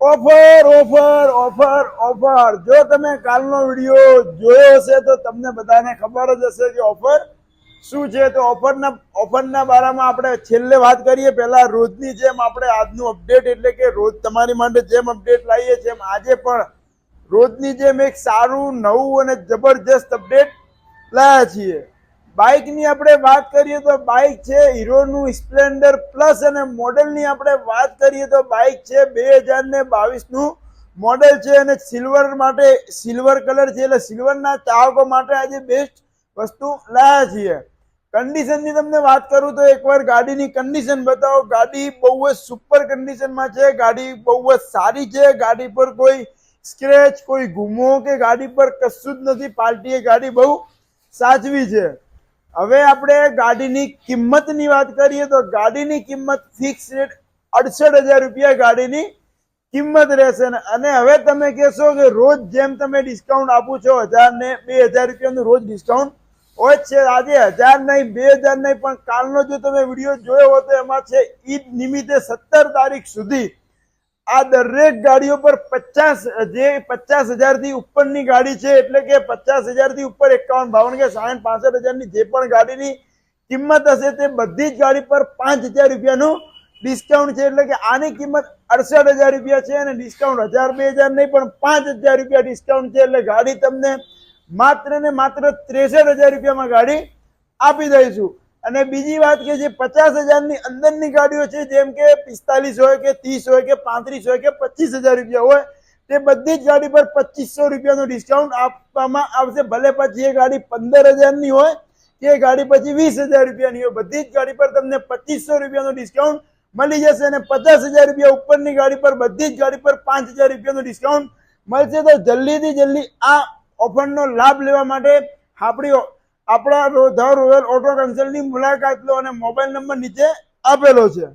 Offer offer offer offer જો તમે કાલનો વિડીયો જોયો હશે તો તમને બધાને ખબર જ હશે કે ઓફર શું છે. તો ઓફરના બારામાં આપણે છેલ્લે વાત કરીએ. પહેલા રોજની જેમ આપણે આજનું અપડેટ એટલે કે રોજ તમારી માટે જેમ અપડેટ લાવીએ છીએ આજે પણ રોજની જેમ એક સારું નવું અને જબરજસ્ત અપડેટ લાવ્યા છીએ. બાઇકની આપણે વાત કરીએ તો બાઇક છે હીરોનું સ્પ્લેન્ડર પ્લસ અને મોડેલની આપણે વાત કરીએ તો બાઇક છે 2022નું મોડેલ છે અને સિલ્વર કલર છે એટલે સિલ્વરના ચાહકો માટે આજે બેસ્ટ વસ્તુ લાવ્યા છીએ. કન્ડિશનની તમને વાત કરું તો એકવાર ગાડીની કન્ડિશન બતાવો. ગાડી બહુ જ સુપર કન્ડિશનમાં છે. ગાડી બહુ જ સારી છે. ગાડી પર કોઈ સ્ક્રેચ કોઈ ગુમો કે ગાડી પર કશું જ નથી. પાર્ટીએ ગાડી બહુ સાચવી છે. હવે આપણે ગાડીની કિંમતની વાત કરીએ તો ગાડીની કિંમત ફિક્સ રેટ 68,000 રૂપિયા ગાડીની કિંમત રહેશે. અને હવે તમે કહેશો કે રોજ જેમ તમે ડિસ્કાઉન્ટ આપો છો 1000 ને 2000 રૂપિયાનું રોજ ડિસ્કાઉન્ટ હોય છે. આજે 1000 નહીં 2000 નહીં પણ કાલનો જો તમે વિડીયો જોયો હોય તો એમાં છે ઈદ નિમિત્તે 17 તારીખ સુધી આ દરેક ગાડીઓ પર 50,000 થી ઉપરની ગાડી છે એટલે કે 50,000 થી ઉપર 51, 52 કે 60, 65,000 ની જે પણ ગાડીની કિંમત હશે તે બધી જ ગાડી પર 5,000 રૂપિયાનું ડિસ્કાઉન્ટ છે. એટલે કે આની કિંમત 68,000 રૂપિયા છે અને ડિસ્કાઉન્ટ 1000 2000 નહીં પણ 5,000 રૂપિયા ડિસ્કાઉન્ટ છે. એટલે ગાડી તમને માત્ર ને માત્ર 63,000 રૂપિયામાં ગાડી આપી દઈશું. અને બીજી વાત કે જે 50,000 ની અંદરની ગાડીઓ છે જેમ કે 45 હોય કે 30 હોય કે 35 હોય કે 25,000 રૂપિયા હોય તે બધી જ ગાડી પર 2500 રૂપિયાનું ડિસ્કાઉન્ટ આપવામાં આવશે. ભલે પછી એ ગાડી 15,000 ની હોય કે ગાડી પછી 20,000 રૂપિયાની હોય બધી જ ગાડી પર તમને 2500 રૂપિયાનું ડિસ્કાઉન્ટ મળી જશે. અને 50,000 રૂપિયા ઉપરની ગાડી પર બધી જ ગાડી પર 5,000 રૂપિયાનું ડિસ્કાઉન્ટ મળશે. તો જલ્દીથી જલ્દી આ ઓફરનો લાભ લેવા માટે આપણા ધ રોયલ ઓટો કન્સલ્ટની મુલાકાત લો અને મોબાઈલ નંબર નીચે આપેલો છે.